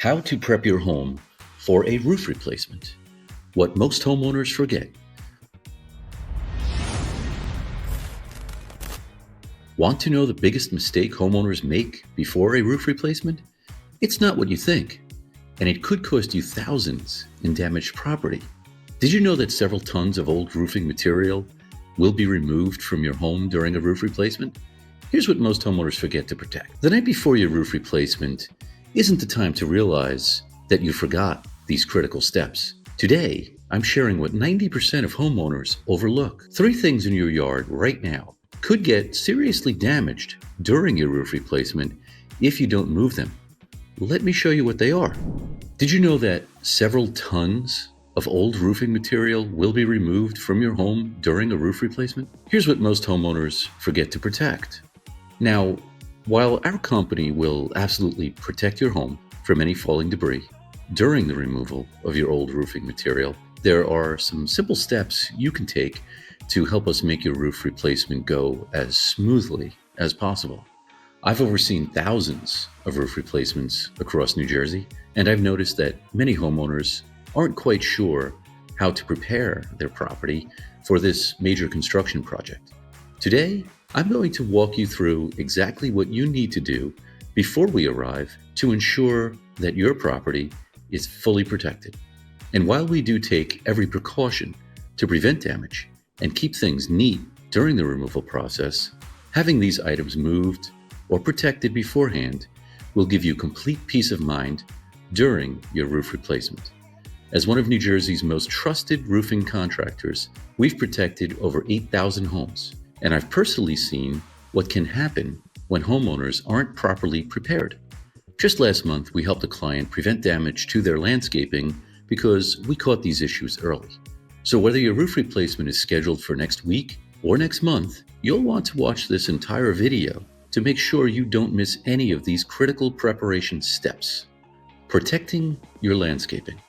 How to prep your home for a roof replacement. What most homeowners forget. Want to know the biggest mistake homeowners make before a roof replacement? It's not what you think, and it could cost you thousands in damaged property. Did you know that several tons of old roofing material will be removed from your home during a roof replacement? Here's what most homeowners forget to protect. The night before your roof replacement isn't the time to realize that you forgot these critical steps. Today, I'm sharing what 90% of homeowners overlook. 3 things in your yard right now could get seriously damaged during your roof replacement if you don't move them. Let me show you what they are. Did you know that several tons of old roofing material will be removed from your home during a roof replacement? Here's what most homeowners forget to protect. Now, while our company will absolutely protect your home from any falling debris during the removal of your old roofing material, there are some simple steps you can take to help us make your roof replacement go as smoothly as possible. I've overseen thousands of roof replacements across New Jersey, and I've noticed that many homeowners aren't quite sure how to prepare their property for this major construction project. Today, I'm going to walk you through exactly what you need to do before we arrive to ensure that your property is fully protected. And while we do take every precaution to prevent damage and keep things neat during the removal process, having these items moved or protected beforehand will give you complete peace of mind during your roof replacement. As one of New Jersey's most trusted roofing contractors, we've protected over 8,000 homes. And I've personally seen what can happen when homeowners aren't properly prepared. Just last month, we helped a client prevent damage to their landscaping because we caught these issues early. So whether your roof replacement is scheduled for next week or next month, you'll want to watch this entire video to make sure you don't miss any of these critical preparation steps. Protecting your landscaping.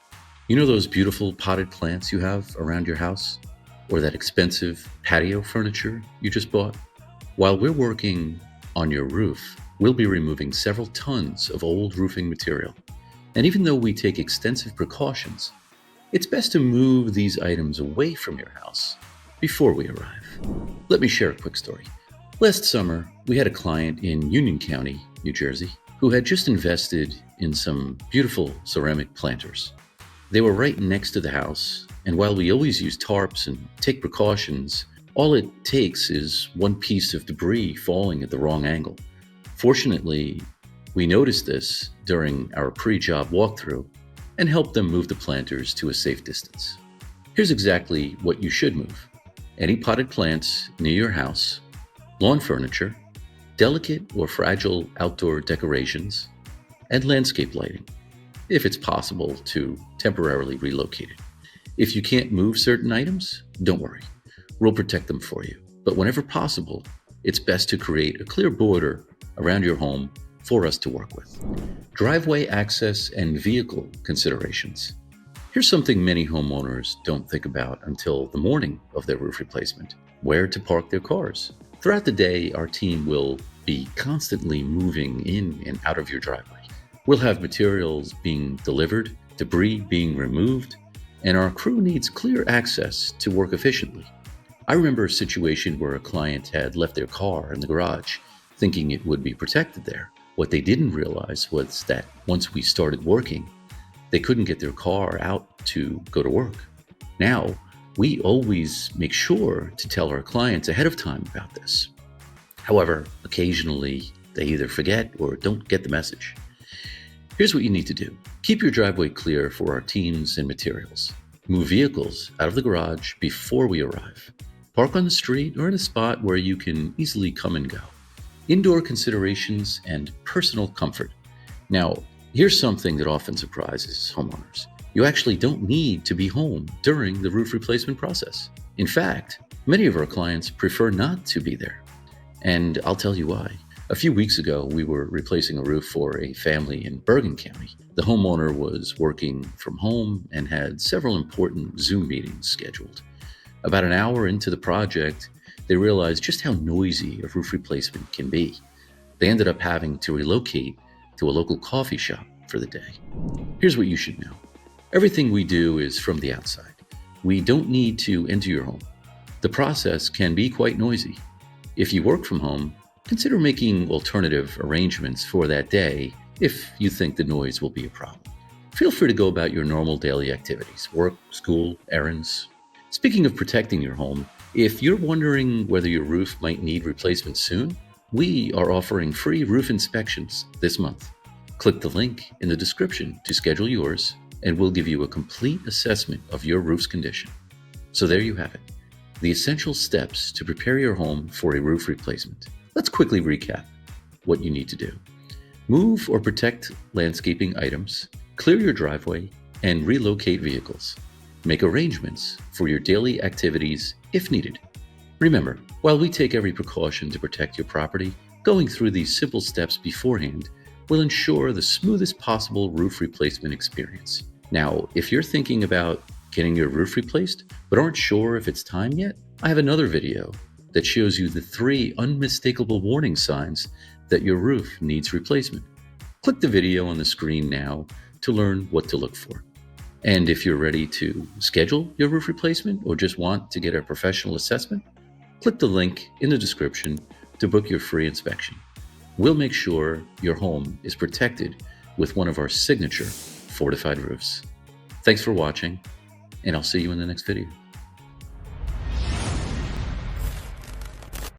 You know those beautiful potted plants you have around your house? Or that expensive patio furniture you just bought? While we're working on your roof, we'll be removing several tons of old roofing material. And even though we take extensive precautions, it's best to move these items away from your house before we arrive. Let me share a quick story. Last summer, we had a client in Union County, New Jersey, who had just invested in some beautiful ceramic planters. They were right next to the house, and while we always use tarps and take precautions, all it takes is one piece of debris falling at the wrong angle. Fortunately, we noticed this during our pre-job walkthrough and helped them move the planters to a safe distance. Here's exactly what you should move: any potted plants near your house, lawn furniture, delicate or fragile outdoor decorations, and landscape lighting, if it's possible to temporarily relocate it. If you can't move certain items, don't worry. We'll protect them for you. But whenever possible, it's best to create a clear border around your home for us to work with. Driveway access and vehicle considerations. Here's something many homeowners don't think about until the morning of their roof replacement: where to park their cars. Throughout the day, our team will be constantly moving in and out of your driveway. We'll have materials being delivered, debris being removed, and our crew needs clear access to work efficiently. I remember a situation where a client had left their car in the garage, thinking it would be protected there. What they didn't realize was that once we started working, they couldn't get their car out to go to work. Now, we always make sure to tell our clients ahead of time about this. However, occasionally they either forget or don't get the message. Here's what you need to do. Keep your driveway clear for our teams and materials. Move vehicles out of the garage before we arrive. Park on the street or in a spot where you can easily come and go. Indoor considerations and personal comfort. Now, here's something that often surprises homeowners. You actually don't need to be home during the roof replacement process. In fact, many of our clients prefer not to be there. And I'll tell you why. A few weeks ago, we were replacing a roof for a family in Bergen County. The homeowner was working from home and had several important Zoom meetings scheduled. About an hour into the project, they realized just how noisy a roof replacement can be. They ended up having to relocate to a local coffee shop for the day. Here's what you should know. Everything we do is from the outside. We don't need to enter your home. The process can be quite noisy. If you work from home, consider making alternative arrangements for that day if you think the noise will be a problem. Feel free to go about your normal daily activities, work, school, errands. Speaking of protecting your home, if you're wondering whether your roof might need replacement soon, we are offering free roof inspections this month. Click the link in the description to schedule yours, and we'll give you a complete assessment of your roof's condition. So there you have it, the essential steps to prepare your home for a roof replacement. Let's quickly recap what you need to do. Move or protect landscaping items, clear your driveway, and relocate vehicles. Make arrangements for your daily activities if needed. Remember, while we take every precaution to protect your property, going through these simple steps beforehand will ensure the smoothest possible roof replacement experience. Now, if you're thinking about getting your roof replaced but aren't sure if it's time yet, I have another video that shows you the 3 unmistakable warning signs that your roof needs replacement. Click the video on the screen now to learn what to look for. And if you're ready to schedule your roof replacement or just want to get a professional assessment, click the link in the description to book your free inspection. We'll make sure your home is protected with one of our signature Fortified roofs. Thanks for watching, and I'll see you in the next video.